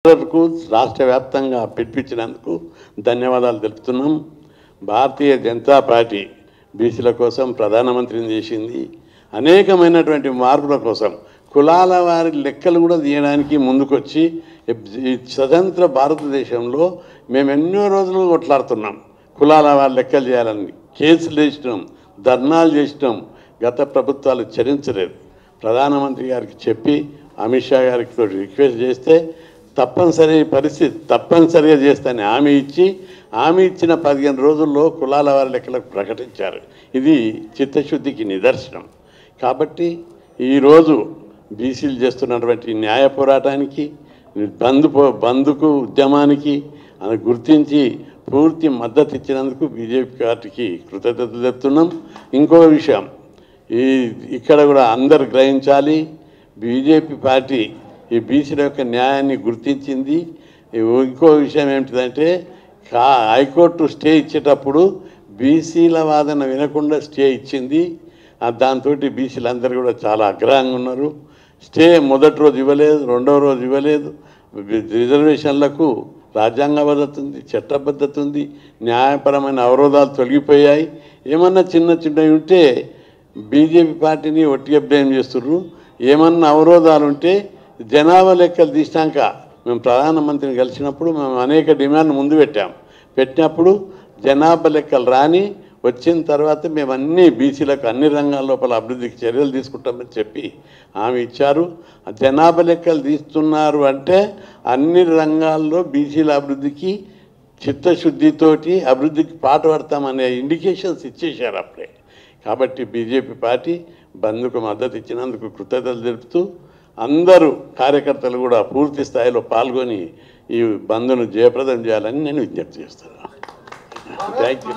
కు రాష్ట్ర వ్యాప్తంగా పిలిపించినందుకు ధన్యవాదాలు తెలుపుతున్నాం. భారతీయ జనతా పార్టీ బీసీల కోసం ప్రధానమంత్రిని చేసింది. అనేకమైనటువంటి మార్పుల కోసం కులాల వారి లెక్కలు కూడా తీయడానికి ముందుకొచ్చి స్వతంత్ర భారతదేశంలో మేము ఎన్నో రోజులు కొట్లాడుతున్నాం. కులాల వారి లెక్కలు చేయాలని కేసులు వేసినాం, ధర్నాలు చేసినాం. గత ప్రభుత్వాలు చరించలేదు. ప్రధానమంత్రి గారికి చెప్పి అమిత్ షా గారికి రిక్వెస్ట్ చేస్తే తప్పనిసరి పరిస్థితి తప్పనిసరిగా చేస్తానని హామీ ఇచ్చిన 15 రోజుల్లో కులాల వారి లెక్కలకు ప్రకటించారు. ఇది చిత్తశుద్ధికి నిదర్శనం. కాబట్టి ఈరోజు బీసీలు చేస్తున్నటువంటి న్యాయ పోరాటానికి బంధుకు ఉద్యమానికి గుర్తించి పూర్తి మద్దతు ఇచ్చినందుకు బీజేపీ పార్టీకి కృతజ్ఞతలు చెప్తున్నాం. ఇంకో విషయం ఇక్కడ కూడా అందరు గ్రహించాలి. బీజేపీ పార్టీ ఈ బీసీల యొక్క న్యాయాన్ని గుర్తించింది. ఇంకో విషయం ఏమిటిదంటే హైకోర్టు స్టే ఇచ్చేటప్పుడు బీసీల వాదన వినకుండా స్టే ఇచ్చింది. దాంతో బీసీలందరూ కూడా చాలా ఆగ్రహంగా ఉన్నారు. స్టే మొదటి రోజు ఇవ్వలేదు, రెండవ రోజు ఇవ్వలేదు. రిజర్వేషన్లకు రాజ్యాంగబద్ధత ఉంది, చట్టబద్ధత ఉంది, న్యాయపరమైన అవరోధాలు తొలగిపోయాయి. ఏమన్నా చిన్నవి ఉంటే బీజేపీ పార్టీని ఒట్టిగా బ్లేమ్ చేస్తున్నారు. ఏమన్నా అవరోధాలు ఉంటే జనాభా లెక్కలు తీసినాక మేము ప్రధానమంత్రిని కలిసినప్పుడు మేము అనేక డిమాండ్లు ముందు పెట్టినప్పుడు జనాభా లెక్కలు రాని వచ్చిన తర్వాత మేము అన్ని బీసీలకు అన్ని రంగాల లోపల అభివృద్ధికి చర్యలు తీసుకుంటామని చెప్పి హామీ ఇచ్చారు. జనాభా లెక్కలు తీస్తున్నారు అంటే అన్ని రంగాల్లో బీసీల అభివృద్ధికి చిత్తశుద్ధితోటి అభివృద్ధికి పాటుపడతామనే ఇండికేషన్స్ ఇచ్చేశారు అప్పుడే. కాబట్టి బీజేపీ పార్టీ బంద్కు మద్దతు ఇచ్చినందుకు కృతజ్ఞతలు తెలుపుతూ అందరూ కార్యకర్తలు కూడా పూర్తి స్థాయిలో పాల్గొని ఈ బంద్ను జయప్రదం చేయాలని నేను విజ్ఞప్తి చేస్తున్నాను. Thank you.